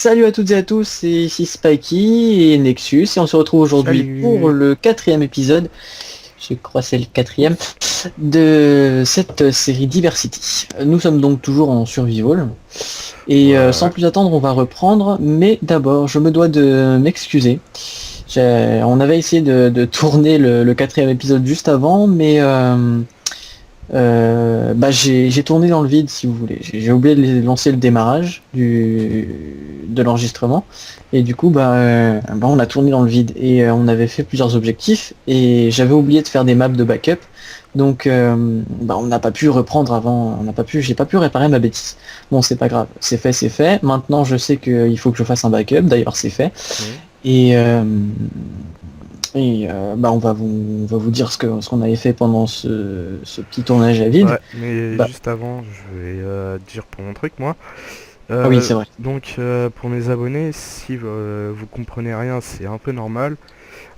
Salut à toutes et à tous, c'est ici Spikey et Nexus et on se retrouve aujourd'hui Salut. pour le quatrième épisode, je crois que c'est le quatrième, de cette série Diversity. Nous sommes donc toujours en survival et sans Ouais. plus attendre on va reprendre, mais d'abord je me dois de m'excuser. On avait essayé de tourner le quatrième épisode juste avant, mais j'ai tourné dans le vide si vous voulez. J'ai oublié de lancer le démarrage de l'enregistrement et du coup on a tourné dans le vide et on avait fait plusieurs objectifs et j'avais oublié de faire des maps de backup. Donc on n'a pas pu reprendre avant, j'ai pas pu réparer ma bêtise. Bon c'est pas grave, c'est fait, c'est fait. Maintenant je sais qu'il faut que je fasse un backup, d'ailleurs c'est fait. Oui. Et, on va vous dire ce qu'on avait fait pendant ce petit tournage à vide. Ouais, mais Bah, juste avant, je vais dire pour mon truc, moi. ah oui, c'est vrai. Pour mes abonnés, si vous comprenez rien, c'est un peu normal.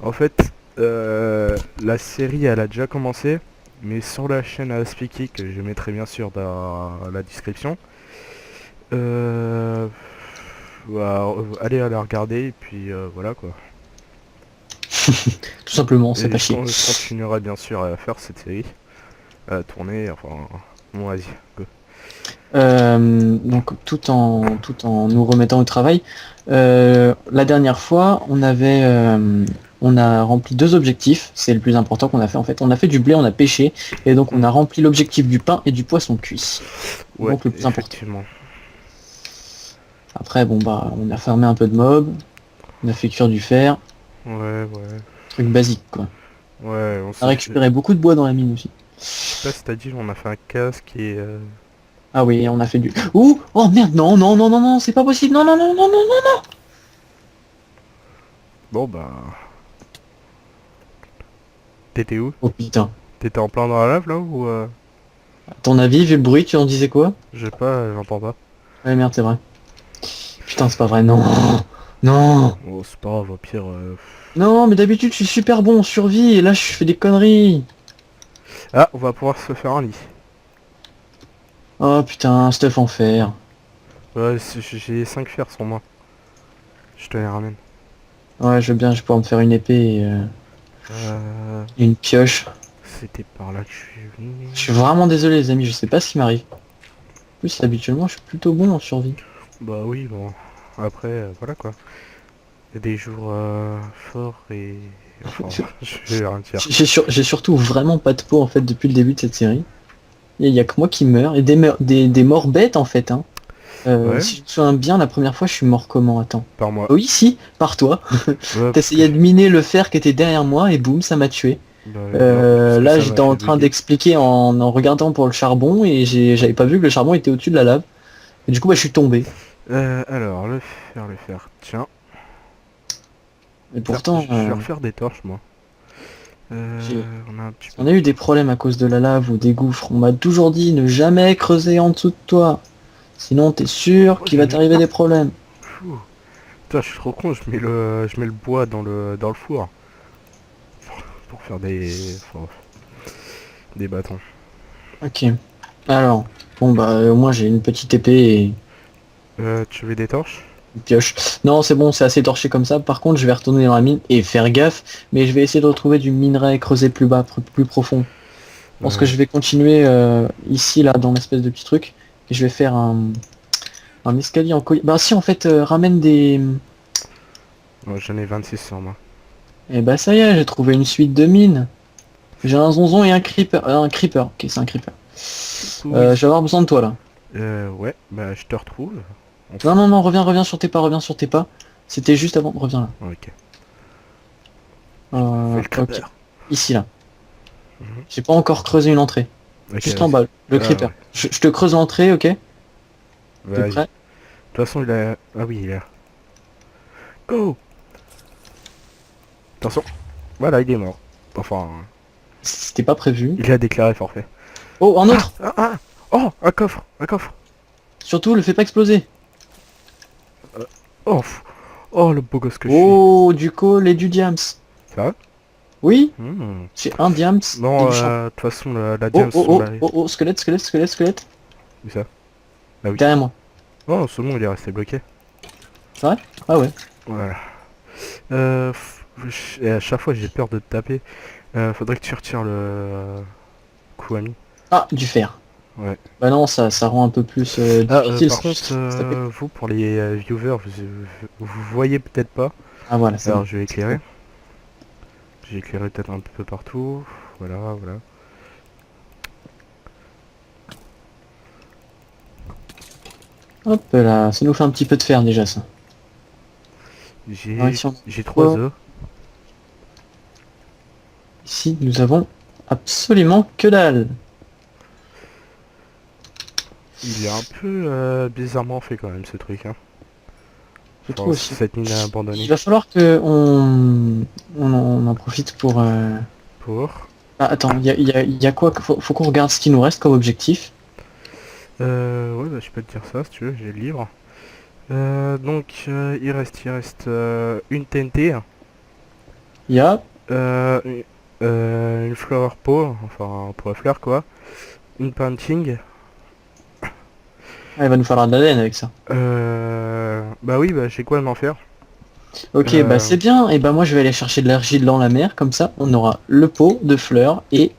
En fait, la série, elle a déjà commencé, mais sur la chaîne à Speaky, que je mettrai bien sûr dans la description. Euh, Allez à la regarder, et puis voilà quoi. Tout simplement, c'est Et pas chier. je continuerai bien sûr à faire cette série, à tourner, enfin... Bon, vas-y, go. Donc tout en nous remettant au travail, la dernière fois, on a rempli deux objectifs. C'est le plus important qu'on a fait en fait. On a fait du blé, on a pêché, et donc on Hmm. a rempli l'objectif du pain et du poisson cuit. Ouais, Donc le plus important. effectivement. Après, on a fermé un peu de mobs, on a fait cuire du fer, Ouais, ouais. truc basique quoi. Ouais, on On a s'est fait... récupéré beaucoup de bois dans la mine aussi. Je sais pas si t'as dit, on a fait un casque et... Ah oui, on a fait du... Ouh. Oh merde, non, non, non, non, non, c'est pas possible, non, non, non, non, non, non. Bon, bah... T'étais où? Oh putain. T'étais en plein dans la lave, là, ou... À ton avis, vu le bruit, tu en disais quoi? Je sais pas, j'entends pas. Ouais, merde, c'est vrai. Putain, c'est pas vrai, non. Non. Oh, c'est pas grave, au pire... Non, mais d'habitude, je suis super bon en survie, et là, je fais des conneries. Ah, on va pouvoir se faire un lit. Oh putain, stuff en fer. Ouais, j'ai 5 fers sur moi. Je te les ramène. Ouais, je veux bien, je vais pouvoir me faire une épée Euh... et une pioche. C'était par là que je suis venu. Je suis vraiment désolé, les amis, je sais pas ce qui m'arrive. En plus, habituellement, je suis plutôt bon en survie. Bah oui, bon. Après, voilà, quoi. Il y a des jours forts et... Enfin, je vais rien dire. J'ai surtout vraiment pas de peau, en fait, depuis le début de cette série. Il y a que moi qui meurs, et des morts bêtes, en fait, hein. Ouais, Si je me souviens bien, la première fois, je suis mort comment? Attends. par moi. Oui, si, par toi. Ouais, parce que... T'essayais de miner le fer qui était derrière moi et boum, ça m'a tué. Bah non, parce que Là, ça m'a j'étais fait en train bugger. d'expliquer en regardant pour le charbon et j'avais pas vu que le charbon était au-dessus de la lave. Et du coup, je suis tombé. Alors, le fer. Tiens. Et Tiens, pourtant, je vais refaire des torches, moi. j'ai- On a un petit peu... on a eu des problèmes à cause de la lave ou des gouffres. On m'a toujours dit ne jamais creuser en dessous de toi. Sinon, t'es sûr Oh, qu'il va j'en ai t'arriver plein. des problèmes. Fou. Putain, je suis trop con, je mets le bois dans le four. Pour faire des bâtons. Ok. Alors, au moins j'ai une petite épée et Tu veux des torches? une pioche. Non, c'est bon, c'est assez torché comme ça. Par contre, je vais retourner dans la mine et faire gaffe. Mais je vais essayer de retrouver du minerai creusé plus bas, plus profond. Je pense que Ouais. je vais continuer ici, là, dans l'espèce de petit truc. Et je vais faire un escalier en collier. Bah si, en fait, ramène des... Ouais, j'en ai 26 sur moi. Et bah ça y est, j'ai trouvé une suite de mines. J'ai un zonzon et un creeper. Un creeper, ok, c'est un creeper. Oui. Je vais avoir besoin de toi, là. Ouais, bah je te retrouve. Non, non, non, reviens sur tes pas, reviens sur tes pas. C'était juste avant, reviens là. Ok. Fais le Ok, creeper. ici, là. Mhm. J'ai pas encore creusé une entrée. Ok, Juste en vas-y. bas, le Ah creeper. ouais. Je te creuse l'entrée, ok? T'es Vas-y. De prêt? toute façon, il a... Ah oui, il est là. Go! Attention. Voilà, il est mort. Enfin, C'était pas prévu. il a déclaré forfait. Oh, un Ah! autre! Ah! Ah! Oh! Un coffre! Un coffre! Surtout, le fais pas exploser. Oh! Oh, le beau gosse que je suis. Oh, du coal et du diams. Ça va? Oui, Hmm. j'ai un diams et Bon, du champ. de toute façon, la Oh, diams, oh, on oh, l'a... oh, oh, squelette, squelette, squelette, squelette. Où ça? Ah oui. Derrière moi. Oh, ce nom, il est resté bloqué. C'est vrai? Ah ouais. Voilà. Et à chaque fois j'ai peur de te taper. Faudrait que tu retires le coup ami. Ah, du fer. Ouais. Bah non, ça rend un peu plus difficile. Par contre, Se taper. vous, pour les viewers, vous voyez peut-être pas. Ah voilà, c'est Alors bon. je vais C'est éclairer. bon. J'ai éclairé peut-être un peu partout. Voilà, voilà. Hop là, ça nous fait un petit peu de fer déjà ça. Alors J'ai ici, on a j'ai 3 quoi? œufs. Ici, nous avons absolument que dalle. Il est un peu bizarrement fait quand même ce truc. Hein. Je Enfin, trouve aussi. cette mine Il abandonnée. va falloir que on en profite pour... Pour. Ah, attends, il y a quoi? Faut qu'on regarde ce qui nous reste comme objectif. Ouais, bah, je peux te dire ça si tu veux, j'ai le livre. Donc, il reste une TNT, Il y a... euh, une une flower pot, enfin pour la fleur quoi, une painting. Ah, il va nous falloir de la laine avec ça. Bah oui, bah j'ai quoi de m'en faire. Ok, bah Euh, c'est bien. Et bah moi je vais aller chercher de l'argile dans la mer. Comme ça, on aura le pot de fleurs et...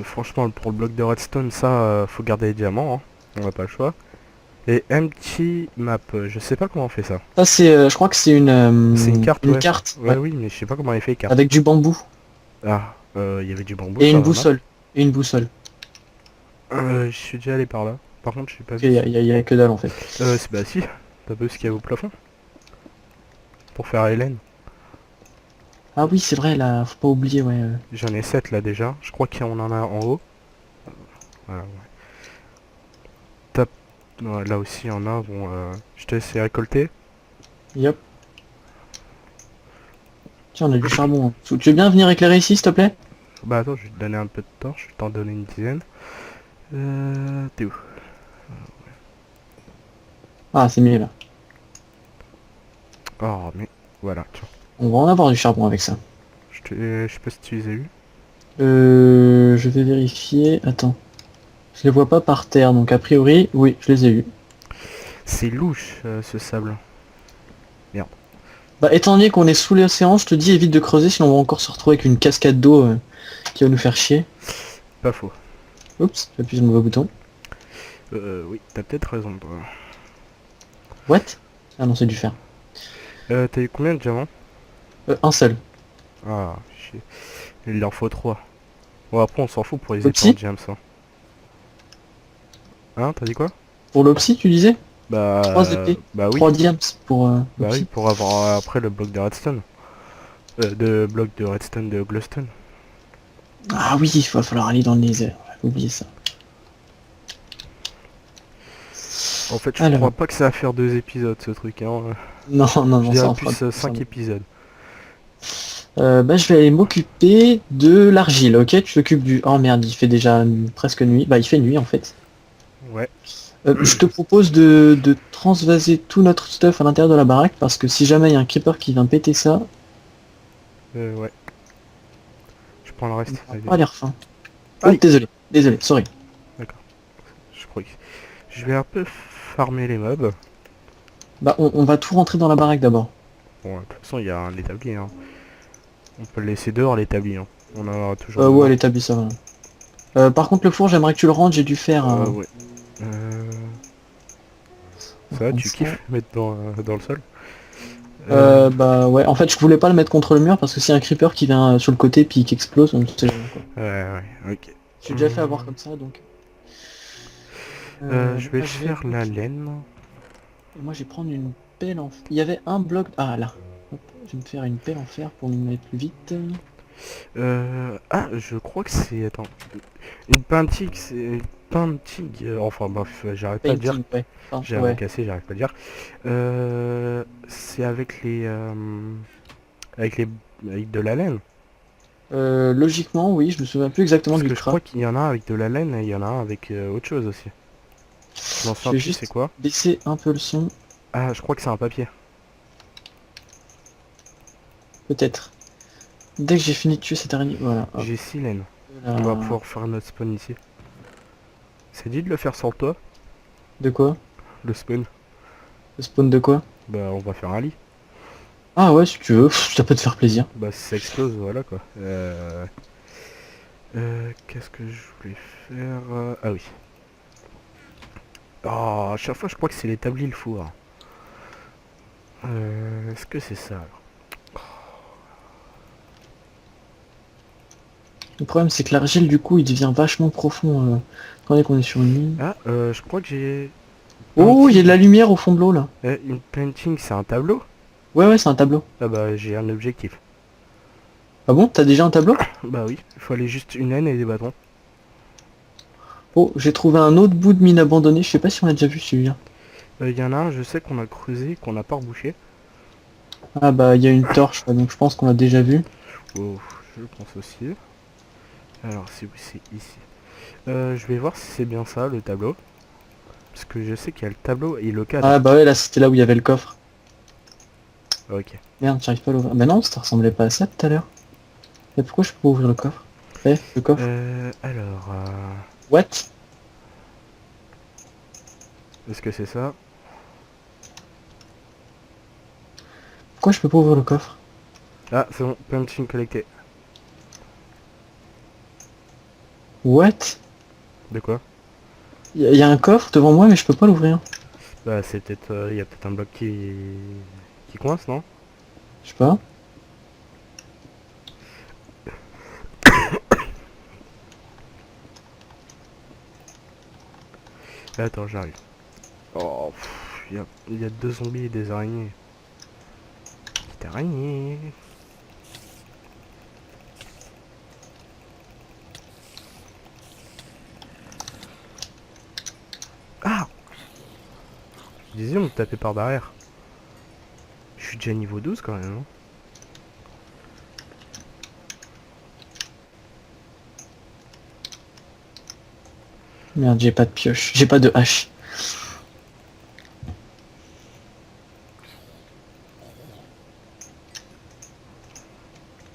franchement, pour le bloc de redstone, ça, faut garder les diamants, hein. On n'a pas le choix. Et empty map, je sais pas comment on fait ça. Ça c'est... je crois que c'est C'est une carte, une ouais. carte. Ouais, Ouais. oui, mais je sais pas comment elle fait carte. Avec du bambou. Ah, il y avait du bambou, Et ça une va, non? boussole. Et une boussole. Je suis déjà allé par là. Par contre, je suis pas Ok, vu. y a que dalle en fait. Bah si, t'as vu ce qu'il y a au plafond pour faire Hélène. Ah oui, c'est vrai, là, faut pas oublier, ouais. J'en ai 7 là déjà. Je crois qu'on en a en haut. Voilà, ouais. Tape. Ouais, là aussi, il y en a. Bon, je te laisse les récolter. Yep. Tiens, on a du charbon, hein. Tu veux bien venir éclairer ici, s'il te plaît? Bah attends, je vais te donner un peu de torche. Je vais t'en donner une dizaine. T'es où? Ah, c'est mieux là. Oh, mais voilà, tiens. On va en avoir du charbon avec ça. Je sais pas si tu les as eu. Je vais vérifier. Attends. Je les vois pas par terre, donc a priori, oui, je les ai eus. C'est louche, ce sable. Merde. Bah, étant donné qu'on est sous l'océan, je te dis évite de creuser, sinon on va encore se retrouver avec une cascade d'eau qui va nous faire chier. Pas faux. Oups, j'appuie sur le mauvais bouton. Oui, t'as peut-être raison, toi. What? Ah non, c'est du fer. T'as eu combien de diamants? Un seul. Ah, chier. Il leur faut 3. Bon, après, on s'en fout pour les épées en Opsi? diams, ça. Hein, t'as dit quoi? Pour l'Opsi, tu disais? Bah, 3 épées. bah oui. 3 diams pour Bah oui, l'Opsi. pour avoir après le bloc de redstone. De bloc de redstone de glowstone. Ah oui, il va falloir aller dans le nether. J'ai oublié ça. En fait, je Alors. crois pas que ça va faire 2 épisodes, ce truc, hein. Non, non, Je non, ça dirais en fera plus plus, 5 hein. épisodes. Bah, je vais aller m'occuper de l'argile, ok? Tu t'occupes du... Oh merde, il fait déjà presque nuit. Bah, il fait nuit en fait. Ouais. Je te propose de transvaser tout notre stuff à l'intérieur de la baraque parce que si jamais il y a un creeper qui vient péter ça, Ouais. Je prends le on reste. va Allez. pas l'air fin. Oh, Aïe. désolé, sorry. D'accord. Je crois que... Je vais un peu farmer les mobs. Bah, on va tout rentrer dans la baraque d'abord. Bon, de toute façon, il y a un établi, hein. On peut le laisser dehors, l'établi, hein. On en aura toujours Ouais, besoin. l'établi, ça va. Par contre, le four, j'aimerais que tu le rentres, j'ai dû faire un... Ouais. Ça va, Comme tu ça. kiffes mettre dans le sol? Bah ouais, en fait je voulais pas le mettre contre le mur parce que s'il y a un creeper qui vient sur le côté puis qui explose, on sait jamais quoi. Ouais, ok. Je suis déjà fait avoir comme ça donc. Je vais Moi, faire la laine. Et moi je vais prendre une pelle en fer. Il y avait un bloc... Ah là. Hop, je vais me faire une pelle en fer pour me mettre plus vite. Ah, je crois que c'est... Attends. Une painting, c'est... Une painting... enfin, bref, j'arrête pas de dire. Painting, ouais. Enfin, J'ai un ouais. mot cassé, j'arrive pas à dire. C'est avec les... Avec les... Avec de la laine. Logiquement oui, je me souviens plus exactement Parce du que je crois craft. qu'il y en a avec de la laine et il y en a un avec autre chose aussi. Je m'en Je souviens vais plus, juste c'est quoi? baisser un peu le son, Ah, je crois que c'est un papier. peut-être. Dès que j'ai fini de tuer cette araignée, voilà. Hop, J'ai 6 laines. là. On va pouvoir faire notre spawn ici. C'est dit de le faire sur le toit, De quoi? le spawn. Le spawn de quoi? Bah on va faire un lit. Ah ouais, si tu veux, ça peut te faire plaisir. Bah si ça explose, voilà quoi. Qu'est-ce que je voulais faire ah oui. Oh, à chaque fois je crois que c'est l'établi le four. Est-ce que c'est ça alors? Le problème, c'est que l'argile, du coup, il devient vachement profond quand on est sur une mine. Ah, je crois que j'ai... Oh, il y a de Painting. la lumière au fond de l'eau, là. Une painting, c'est un tableau? Ouais, ouais, c'est un tableau. Ah bah j'ai un objectif. Ah bon, t'as déjà un tableau? Bah oui, il faut aller juste une haine et des bâtons. Oh, j'ai trouvé un autre bout de mine abandonnée. Je sais pas si on a déjà vu celui-là. Il y en a un, je sais qu'on a creusé, qu'on n'a pas rebouché. Ah bah, il y a une torche, ouais, donc je pense qu'on l'a déjà vu. Oh, je pense aussi. Alors c'est ici. Je vais voir si c'est bien ça le tableau. Parce que je sais qu'il y a le tableau et le cadre. Ah bah ouais, là, c'était là où il y avait le coffre. Ok. Merde, j'arrive pas à l'ouvrir. Bah non, ça ressemblait pas à ça tout à l'heure. Mais pourquoi je peux pas ouvrir le coffre? Eh, le coffre. Alors... What? est-ce que c'est ça? Pourquoi je peux pas ouvrir le coffre? Ah, c'est bon, punching collecté. What? De quoi? Il y a un coffre devant moi, mais je peux pas l'ouvrir. Bah c'est peut-être... il y a peut-être un bloc qui coince, non? Je sais pas. Attends, j'arrive. Oh, il y a deux zombies et des araignées. Petite araignée. Ah! Je disais, on me tapait par derrière. Je suis déjà niveau 12 quand même, hein. Merde, j'ai pas de pioche. J'ai pas de hache.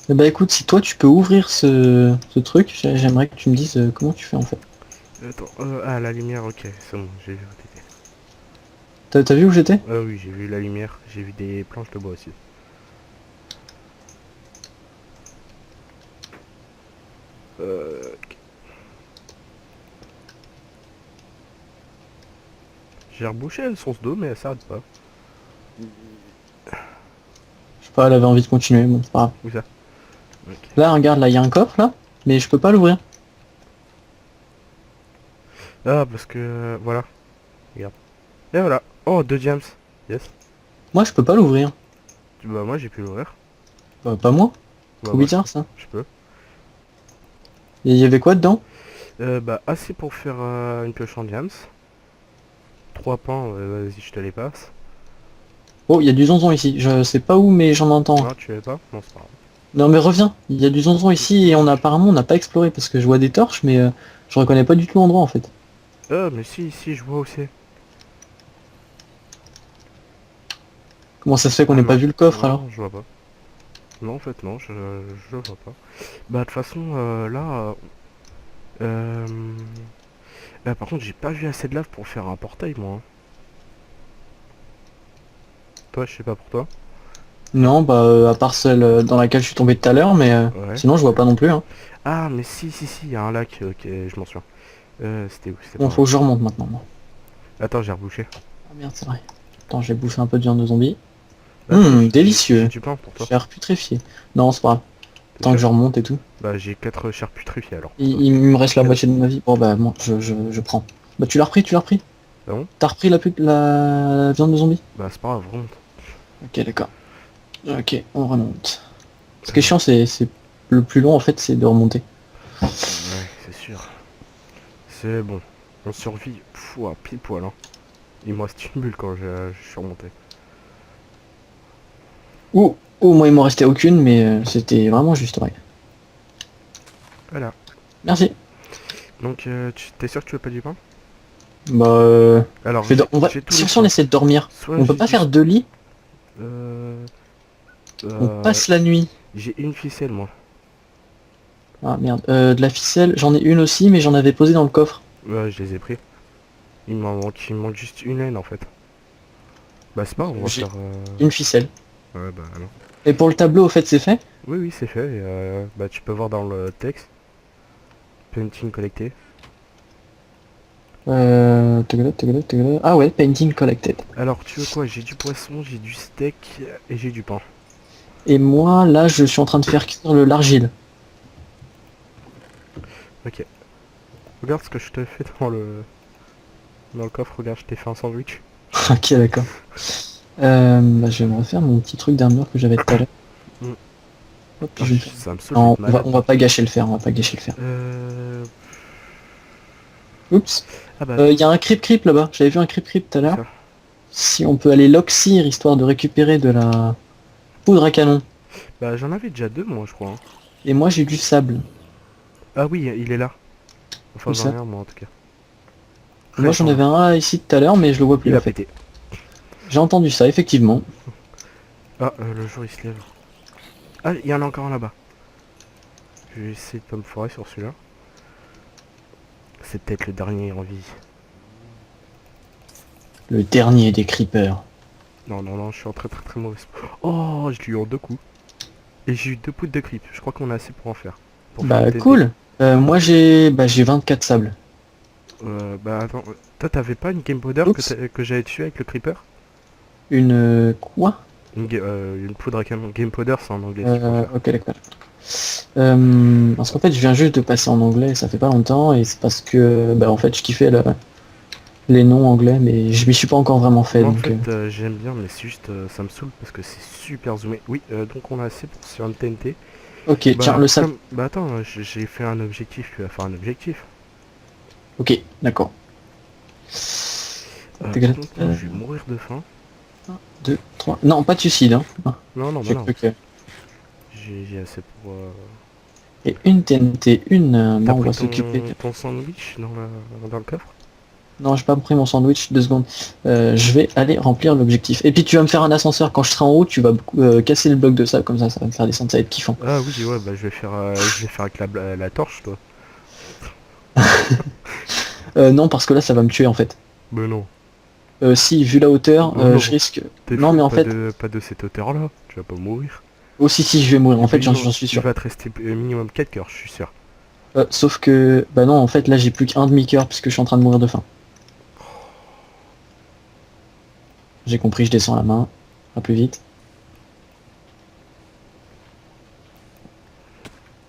Eh bah écoute, si toi tu peux ouvrir ce truc, j'aimerais que tu me dises comment tu fais en fait. Attends, ah la lumière, ok, c'est bon, j'ai vu où t'étais. T'as vu où j'étais? Ah oui, j'ai vu la lumière, j'ai vu des planches de bois aussi. Ok. J'ai rebouché son dos, mais elle s'arrête pas. Je sais pas, elle avait envie de continuer, bon, c'est pas grave. Où ça? Ok. Là, regarde, là, il y a un coffre là, mais je peux pas l'ouvrir. Ah, parce que... voilà, regarde. Et voilà. Oh, deux gems. Yes. Moi, je peux pas l'ouvrir. Bah moi j'ai pu l'ouvrir. Bah, pas moi. Bah Trop moi bizarre ça. je peux. Et il y avait quoi dedans? Bah assez pour faire une pioche en diams. Trois pains, vas-y je te les passe. Oh, il y a du zonzon ici. Je sais pas où, mais j'en entends. Non tu l'avais pas? Non c'est pas grave. Non, mais reviens. Il y a du zonzon ici et apparemment on n'a pas exploré parce que je vois des torches, mais je reconnais pas du tout l'endroit en fait. Mais si je vois où c'est. Comment ça se fait qu'on Ah n'ait pas non, vu le coffre alors? non je vois pas. Non en fait non, je vois pas. Bah de toute façon là... Euh... par contre j'ai pas vu assez de lave pour faire un portail moi, hein. Toi je sais pas pour toi. Non, bah à part celle dans laquelle je suis tombé tout à l'heure, mais Ouais. sinon je vois pas non plus. Hein. Ah mais si il y a un lac, ok je m'en souviens. C'était où? C'était Bon, par faut là. que je remonte maintenant. Moi. Attends j'ai rebouché. Ah merde, c'est vrai. Attends, j'ai bouffé un peu de viande de zombie. Bah, attends, j'ai Délicieux. du pain pour toi. Chair putréfiée. Non, c'est pas grave. T'es Tant que sûr? je remonte et tout. Bah j'ai 4 chars putréfiés alors. Il me reste la moitié de ma vie. Bon bah moi, je prends. Bah tu l'as repris, tu l'as repris. Ah bon? T'as repris la viande de zombie? Bah c'est pas grave, remonte. Ok, d'accord. Ok, on remonte. Ce qui est chiant, c'est le plus long en fait, c'est de remonter. Ouais, c'est sûr. C'est bon. On survit. Pouah, pile poil hein. Il me reste une bulle quand je suis remonté. Moi il m'en restait aucune, mais c'était vraiment juste, ouais. Voilà. Merci. Donc t'es sûr que tu veux pas du pain? Bah Alors on va... j'ai tous Si les on pains. essaie de dormir, Soit on peut j'ai pas du- faire deux lits, Euh... on euh, passe la nuit. J'ai une ficelle moi. Ah merde, de la ficelle, j'en ai une aussi, mais j'en avais posé dans le coffre. Ouais, je les ai pris. Il me manque juste une laine en fait. Bah c'est pas, on va J'ai faire... une ficelle. Ouais, bah non. Et pour le tableau, au fait, c'est fait? Oui, oui, c'est fait. Et, bah tu peux voir dans le texte. Painting collecté. Ah ouais, painting collected. Alors, tu veux quoi? J'ai du poisson, j'ai du steak et j'ai du pain. Et moi, là, je suis en train de faire cuire l'argile. Ok. Regarde ce que je te fais dans le coffre. Regarde, je t'ai fait un sandwich. Ok, d'accord. Bah, je vais me refaire mon petit truc d'armure que j'avais tout à l'heure. Mm. Hop, Ah, je vais- ça me saoule Non, d'être malade. on va pas gâcher le fer, on va pas gâcher le fer. Oups. Ah bah, Il y a un creep là-bas. J'avais vu un creep tout à l'heure. ça. Si on peut aller loxir histoire de récupérer de la poudre à canon. Bah, j'en avais déjà deux, moi, je crois, hein. Et moi, j'ai du sable. Ah oui, il est là. Où Enfin, j'en ça? ai un, moi, en tout cas. Moi, j'en avais un là, ici tout à l'heure, mais je le vois plus. Il En a fait. pété. J'ai entendu ça, effectivement. Ah, le jour, il se lève. Ah, il y en a encore un là-bas. Je vais essayer de pas me foirer sur celui-là. C'est peut-être le dernier en vie. Le dernier des creepers. Non, non, non, je suis en très très très mauvais. Oh, je l'ai eu en deux coups. Et j'ai eu deux poudres de creep. Je crois qu'on a assez pour en faire. Pour faire Bah une TNT. cool. Moi j'ai 24 sables. Bah attends, toi t'avais pas une game powder Oups. que j'avais tué avec le creeper? Une quoi? Une poudre à canon. Game powder, c'est en anglais si tu préfères. Ok, d'accord. Parce qu'en fait je viens juste de passer en anglais, ça fait pas longtemps, et c'est parce que bah en fait je kiffais les noms anglais, mais je m'y suis pas encore vraiment fait. Moi en Donc, fait j'aime bien, mais c'est juste ça me saoule parce que c'est super zoomé. Oui, donc on a assez pour sur une TNT. Ok, tiens le sable. Bah attends, j'ai fait un objectif, tu vas faire un objectif. Ok, d'accord. Par contre, moi, je vais mourir de faim. 2, 3. Non, pas de suicide. Hein. Non, non, bah J'ai non. cru que- J'ai assez pour... Et une TNT, T'as bon, on pris va s'occuper. ton sandwich dans le coffre? Non, j'ai pas pris mon sandwich, 2 secondes. Je vais aller remplir l'objectif. Et puis tu vas me faire un ascenseur quand je serai en haut, tu vas casser le bloc de sable comme ça va me faire descendre, ça va être kiffant. Ah oui, ouais, bah je vais faire avec la torche, toi. Non, parce que là ça va me tuer en fait. Mais non. Si, vu la hauteur, Oh non. je risque... T'es Non fou, mais en fait... pas de cette hauteur-là. Tu vas pas mourir. Oh si, je vais mourir, en fait j'en Minimum- suis Il sûr. va te rester minimum 4 cœurs, je suis sûr. Sauf que... Bah non, en fait là j'ai plus qu'un demi-cœur puisque je suis en train de mourir de faim. J'ai compris, je descends la main. Un plus vite.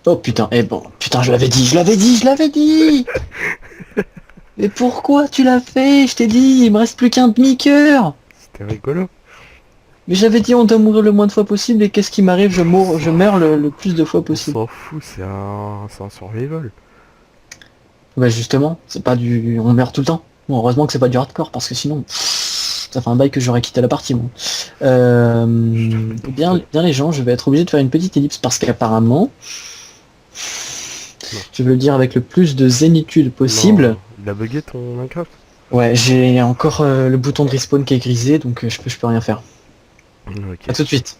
Oh putain, bon, putain je l'avais dit. Mais pourquoi tu l'as fait? Je t'ai dit, il me reste plus qu'un demi-cœur. C'était rigolo. Mais j'avais dit on doit mourir le moins de fois possible et qu'est-ce qui m'arrive? Je meurs le plus de fois On possible. s'en fout, c'est un survival. Bah justement, c'est pas du... On meurt tout le temps. Bon, heureusement que c'est pas du hardcore parce que sinon... Ça fait un bail que j'aurais quitté la partie moi. Bien les gens, je vais être obligé de faire une petite ellipse parce qu'apparemment... Je veux le dire avec le plus de zénitude possible. Non, il a bugué ton Minecraft? Ouais, j'ai encore le bouton de respawn qui est grisé, donc je peux rien faire. Ok. A tout de suite.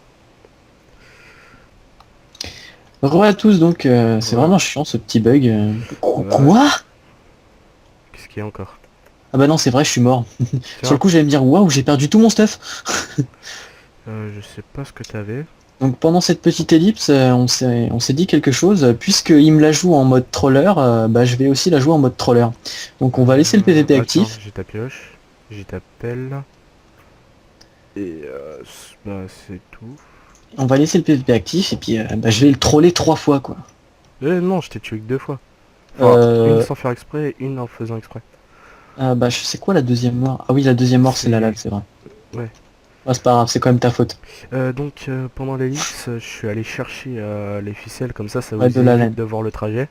Re à tous, donc c'est vraiment chiant ce petit bug. Quoi? Qu'est-ce qu'il y a encore? Ah bah non, c'est vrai, je suis mort. Tiens, Sur le coup, j'allais me dire, waouh, j'ai perdu tout mon stuff. je sais pas ce que t'avais. Donc pendant cette petite ellipse, on s'est dit quelque chose. Puisqu'il me la joue en mode troller, bah je vais aussi la jouer en mode troller. Donc on va laisser le PVP actif. Attends, j'ai ta pioche, j'ai ta pelle. Et bah c'est tout. On va laisser le PVP actif et puis bah, je vais le troller 3 fois quoi. Non, je t'ai tué que 2 fois. Enfin, Euh, une sans faire exprès et une en faisant exprès. Bah je sais quoi la deuxième mort? Ah oui, la deuxième mort c'est la lave, c'est vrai. Ouais. Ah, c'est pas grave, c'est quand même ta faute. Donc pendant l'ellipse, je suis allé chercher les ficelles, comme ça vous Ouais, de la évite laine. de voir le trajet.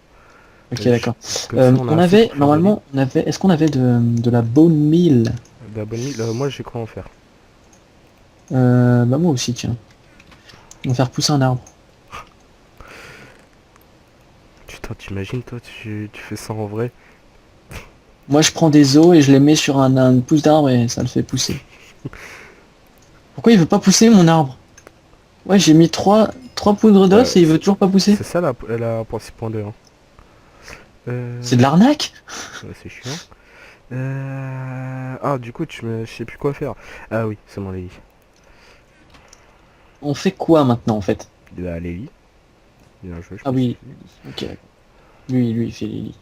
Ok, Euh, d'accord. Comme ça, on a On assez avait, pour faire normalement, est-ce qu'on avait de la bone meal? de la bonne mille. Moi j'ai quoi en faire. Bah moi aussi, tiens. On va faire pousser un arbre. Putain, t'imagines toi, tu fais ça en vrai. Moi je prends des os et je les mets sur un pouce d'arbre et ça le fait pousser. Pourquoi il veut pas pousser mon arbre? Ouais, j'ai mis trois poudres d'os et il veut toujours pas pousser. C'est ça la principe point 2. Hein. C'est de l'arnaque? Ouais, c'est chiant. Ah, du coup, je sais plus quoi faire. Ah oui, c'est mon Lily. On fait quoi maintenant en fait? Bah, Lily. Bien joué, je Ah me suis oui, dit. ok. Lui, il fait Lily.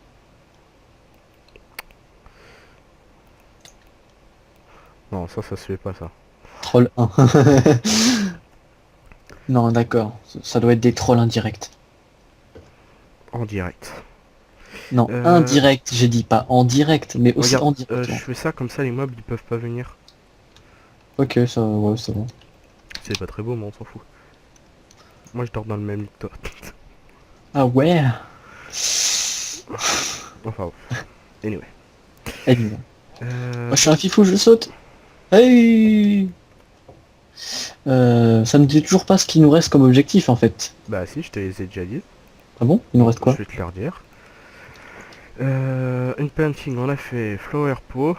Non, ça se fait pas, ça. Troll 1. Non, d'accord. Ça doit être des trolls indirects. En direct. Non, Euh, indirect, j'ai dit pas en direct, mais aussi regarde, en je direct. fais ça comme ça, les mobs, ils peuvent pas venir. Ok, ça, ouais, c'est bon. C'est pas très beau, mais on s'en fout. Moi, je dors dans le même lit que toi. Ah ouais. Enfin, bon. Anyway. Anyway. Moi, je suis un Donc, fifou, je saute. Hey. Ça me dit toujours pas ce qu'il nous reste comme objectif en fait. bah si, je te les ai déjà dit. Ah bon? Il nous reste Je quoi? vais te le redire. Une painting, on a fait Flower Pot.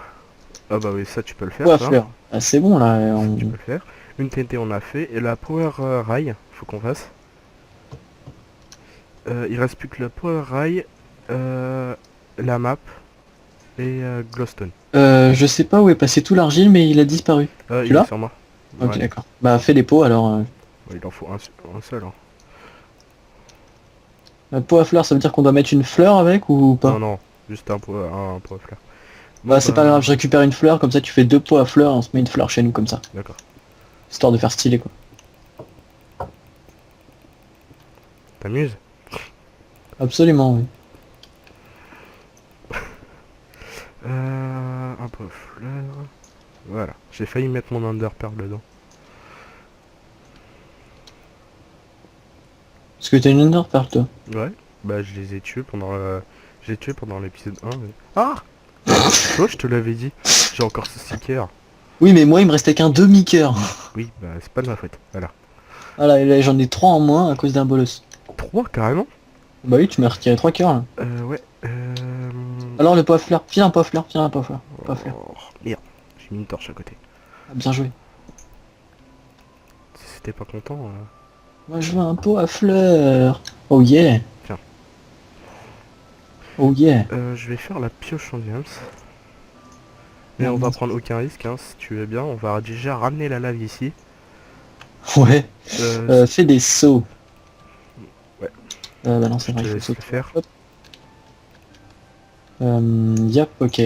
Ah bah oui, ça tu peux le Oh faire, à ça. fleurs. Ah, c'est bon là. Ça tu peux le faire. Une TNT, on a fait. Et la Power Rail, faut qu'on fasse. Il reste plus que le Power Rail, la map et Glowstone. Je sais pas où est passé tout l'argile, mais il a disparu. Tu Il est l'as? sur moi. Ok, Ouais. d'accord. Bah fais les pots alors. Ouais, il en faut un seul. Hein. Pot à fleurs, ça veut dire qu'on doit mettre une fleur avec ou Non, pas? non, juste un pot à fleurs. Bon Bah c'est pas bah, grave, je récupère une fleur, comme ça tu fais deux pots à fleurs, on se met une fleur chez nous comme ça. d'accord. Histoire de faire stylé quoi. T'amuses? Absolument, oui. Un pot à fleurs. Voilà, j'ai failli mettre mon underpearl dedans. Parce que t'as une underpearl toi. Ouais, bah je les ai tués pendant je les ai tués pendant l'épisode 1. Ah, toi je te l'avais dit, j'ai encore ce sticker. Oui mais moi il me restait qu'un demi-cœur. Oui, bah c'est pas de ma faute. Voilà. Voilà, et là j'en ai trois en moins à cause d'un bolos. 3 carrément. Bah oui, tu m'as retiré trois cœurs là. Ouais. Alors le pot à fleurs, viens un pot à fleurs, viens un pot à fleurs. Pot à fleurs. Oh, merde, j'ai mis une torche à côté. Ah, bien joué. Si c'était pas content. Moi je veux un pot à fleurs. Oh yeah. Tiens. Oh yeah. Je vais faire la pioche en diams. Mais on va prendre aucun risque, hein, si tu veux bien. On va déjà ramener la lave ici. Ouais. Euh, Fais des sauts. Ouais. Bah non, je c'est vrai, te il faut laisse sauter. le faire. Hop. Yep, ok.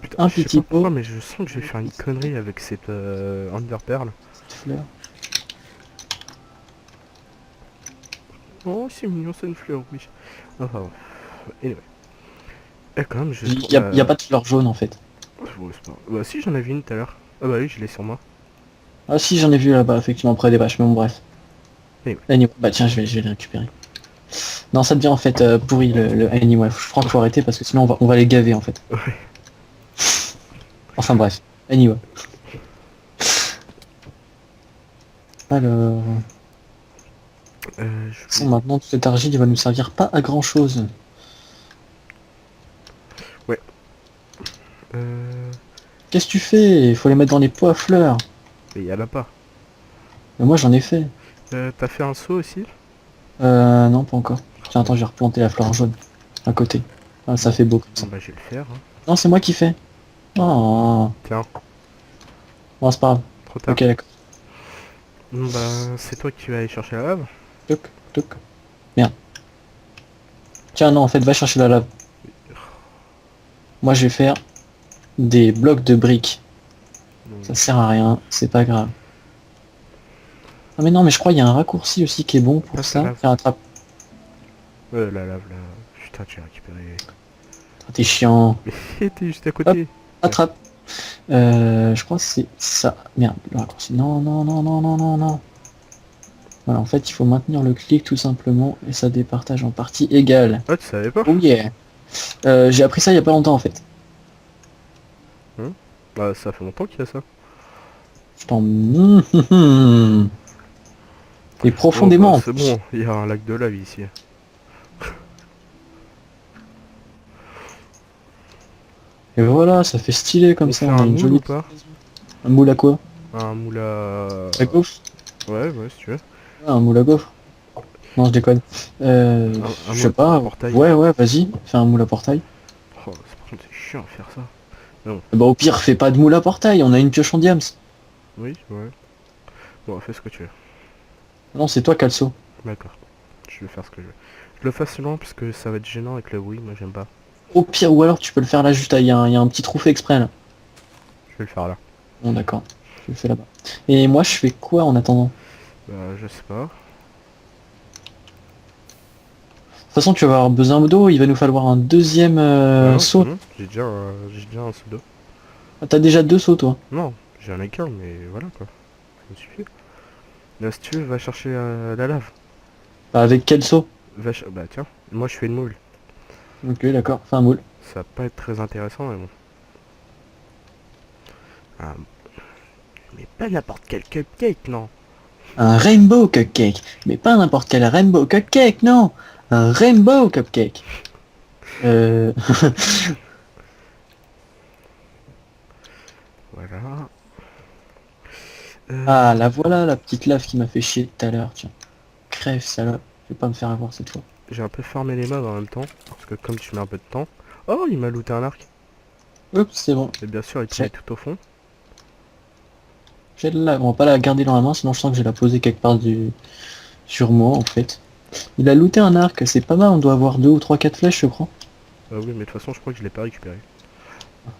Putain, Un je sais petit pas pourquoi, pot. mais je sens que je vais faire une connerie avec cette underpearl. Fleur. Oh, c'est mignon, c'est une fleur, oui. Enfin, bon. Anyway. Et quand même, je Il trouve y a pas de fleurs jaunes en fait. Ouais, c'est pas... Bah si, j'en avais une tout à l'heure. Ah bah oui, je l'ai sur moi. Ah si, j'en ai vu là-bas, effectivement, près des vaches, mais bon, bref. Anyway. Anyway, bah tiens, je vais les récupérer. Non, ça devient en fait pourri le anyway. Je crois qu'il faut arrêter parce que sinon on va les gaver en fait. Ouais. Enfin bref. Anyway. Alors... Je vais... Maintenant, tout cet argile, il va nous servir pas à grand chose. Ouais. Euh... Qu'est-ce que tu fais? Il faut les mettre dans les pots à fleurs. Mais y'en a pas. Mais moi j'en ai fait. T'as fait un saut aussi? Non, pas encore. Tiens, attends, je vais replanter la fleur jaune à côté. Ah, ça fait beau comme ça. Bon bah je vais le faire. Hein. Non, c'est moi qui fais. Oh. Tiens, Bon, c'est pas grave. trop tard. Ok, d'accord. Bon bah c'est toi qui vas aller chercher la lave. Toc, toc. Merde. Tiens, non, en fait, va chercher la lave. Moi, je vais faire des blocs de briques. Donc, Ça sert à rien, c'est pas grave. Ah mais non, mais je crois qu'il y a un raccourci aussi qui est bon pour Passe la ça. lave. Tiens, attrape. la lave là. Putain, tu as récupéré. Ah, t'es chiant. Mais t'es juste à côté. Attrape. Je crois que c'est ça. Merde, le raccourci. Non, non, non, non, non, non, non. Voilà, en fait, il faut maintenir le clic tout simplement et ça départage en parties égales. Ah, tu savais pas? Oh yeah. J'ai appris ça il y a pas longtemps en fait. Bah ça fait longtemps qu'il y a ça. Je t'en... Et profondément. Bon, bah, c'est bon, il y a un lac de lave ici. Et voilà, ça fait stylé comme On ça. fait On a un une moule jolie... ou pas? Un moule à quoi? Un moule à... À gaufre? Ouais, si tu veux. Ah, un moule à gaufre. Non, je déconne. Un Je sais moule pas. à portail. Ouais, vas-y. Fais un moule à portail. contre, c'est chiant à faire ça. Bah au pire, fais pas de moule à portail, on a une pioche en diams. Oui, ouais. Bon, fais ce que tu veux. Non, c'est toi qui as le seau. D'accord. Je vais faire ce que je veux. Je le fasse loin parce que ça va être gênant avec le oui, moi j'aime pas. Au pire, ou alors tu peux le faire là juste, il y a un petit trou fait exprès là. Je vais le faire là. Bon d'accord, je le fais là-bas. Et moi je fais quoi en attendant? Bah, je sais pas. De toute façon tu vas avoir besoin d'eau, il va nous falloir un deuxième Bah non, c'est seau. bon. J'ai déjà un pseudo. Ah, t'as déjà deux seaux toi. Non, j'ai un écart, mais voilà quoi. Ça me suffit. Là, si tu veux, va chercher la lave. Bah, avec quel seau? Bah tiens, moi je fais une moule. Ok d'accord, fais un moule. Ça va pas être très intéressant, mais bon. Ah, mais pas n'importe quel cupcake, non. Un rainbow cupcake. Mais pas n'importe quel rainbow cupcake, non. Un rainbow cupcake. Euh... Voilà. Ah la voilà la petite lave qui m'a fait chier tout à l'heure, tiens. Crève salope, je vais pas me faire avoir cette fois. J'ai un peu farmé les mobs en même temps, parce que comme tu mets un peu de temps... Oh, il m'a looté un arc. Oups, c'est bon. Et bien sûr, il tenait tout au fond. J'ai de la... On va pas la garder dans la main, sinon je sens que je vais la poser quelque part sur moi en fait. Il a looté un arc, c'est pas mal, on doit avoir 2 ou 3 4 flèches je crois. Ah oui, mais de toute façon, je crois que je l'ai pas récupéré.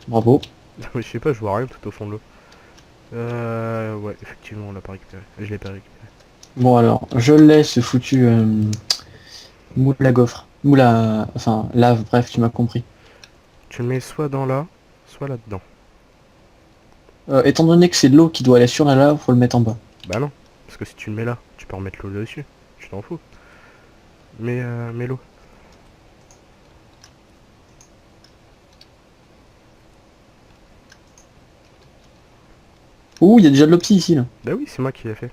Bravo. Mais je sais pas, je vois rien tout au fond de l'eau. Ouais, effectivement, on l'a pas récupéré. Je l'ai pas récupéré. Bon alors, je laisse ce foutu moule à gaufre. Moule à... Enfin, lave, bref, tu m'as compris. Tu le mets soit dans là, soit là-dedans. Étant donné que c'est de l'eau qui doit aller sur la lave, faut le mettre en bas. Bah non, parce que si tu le mets là, tu peux remettre l'eau dessus. Tu t'en fous. Mais mets l'eau. Ouh, il y a déjà de l'opti ici là. Bah oui, c'est moi qui l'ai fait.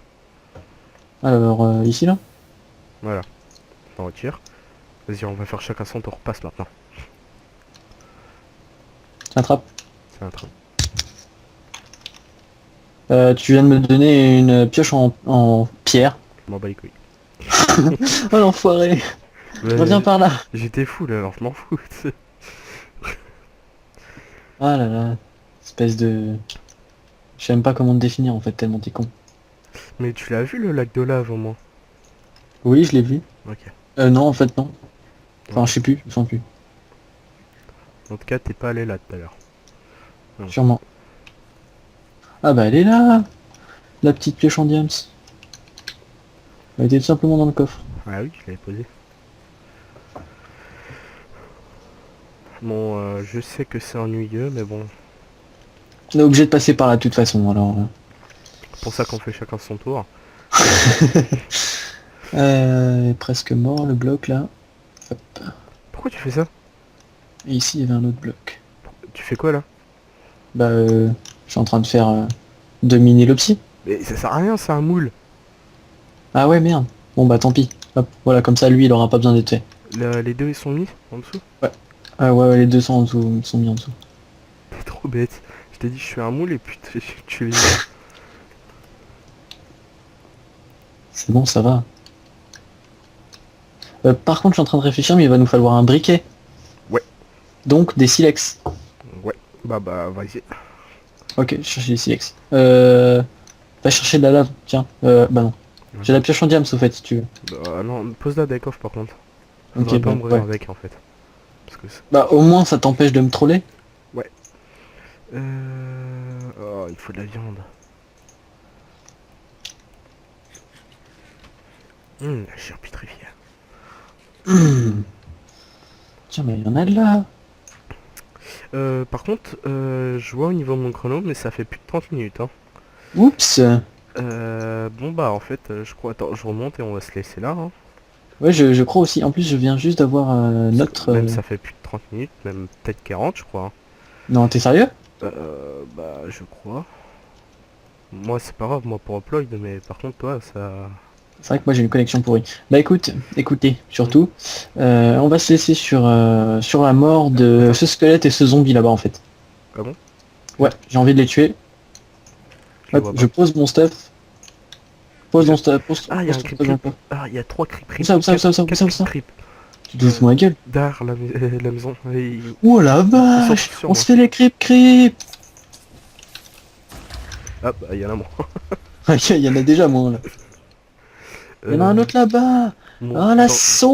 Alors, ici là. Voilà. On retire. Vas-y, on va faire chacun son tour. Passe maintenant. Attrape. C'est un train. Tu viens de me donner une pioche en pierre. Je m'en bats les couilles. Oh l'enfoiré. Ouais, Reviens par là. j'étais fou là, alors je m'en fous. Ah là là. Espèce de... Je sais même pas comment te définir en fait, tellement t'es con. Mais tu l'as vu le lac de lave au moins? Oui, je l'ai vu. Ok. Non, en fait non. Enfin, Ouais. je sais plus, je me sens plus. En tout cas, t'es pas allé là tout à l'heure. Non. Sûrement. Ah bah elle est là. La petite pioche en diams. Elle était tout simplement dans le coffre. Ah oui, je l'avais posé. Bon, je sais que c'est ennuyeux, mais bon. On est obligé de passer par là de toute façon, alors... C'est pour ça qu'on fait chacun son tour. presque mort le bloc là. Hop. Pourquoi tu fais ça? Et ici il y avait un autre bloc. Tu fais quoi là? Bah je suis en train de faire de miner le psy. Mais ça sert à rien, c'est un moule. Ah ouais merde. Bon bah tant pis. Hop, voilà, comme ça lui il aura pas besoin d'être fait. Les deux ils sont mis en dessous? Ah ouais, les deux sont en dessous, sont mis en dessous. T'es trop bête. Je t'ai dit je fais un moule et puis tu les... C'est bon, ça va. Par contre je suis en train de réfléchir mais il va nous falloir un briquet. Ouais. Donc des silex. Ouais. Bah vas-y. Ok, chercher des silex. Va chercher de la lave, tiens. Bah non. J'ai la pioche en diams au fait si tu veux. Bah non, pose la deck off par contre. Ok, Faudrait pas bah, mourir ouais. avec en fait. Parce que Bah au moins ça t'empêche de me troller. ouais. Oh, il faut de la viande. La chair pétrifiée. Tiens mais il y en a de là. Par contre, je vois au niveau de mon chrono, mais ça fait plus de 30 minutes. Hein. Oups. Bon bah en fait, je crois... Attends, je remonte et on va se laisser là. Hein. Ouais je crois aussi. En plus je viens juste d'avoir notre... Même ça fait plus de 30 minutes, même peut-être 40 je crois. Non t'es sérieux? Bah je crois. Moi c'est pas grave, moi pour upload, mais par contre toi ça... C'est vrai que moi j'ai une connexion pourrie. Bah écoutez, surtout, on va se laisser sur la mort de ce squelette et ce zombie là-bas en fait. Ah bon? Ouais, j'ai envie de les tuer. Je Hop, vois pas. je pose mon stuff. Pose mon stuff, pose Ah, il y a un ton creep stuff dans le creep. coffre. Ah, il y a 3 creep creep. Où ça, où ça, où ça, où ça, où Quatre ça, où ça? creep. Doucement ma gueule. Derrière la maison. Et Oh la ils sont vache, tous sur on moi. se fait les creep. Ah bah il y en a moins. Il y en a déjà moins là. Il y en a un autre là-bas. Bon, Ah l'assaut.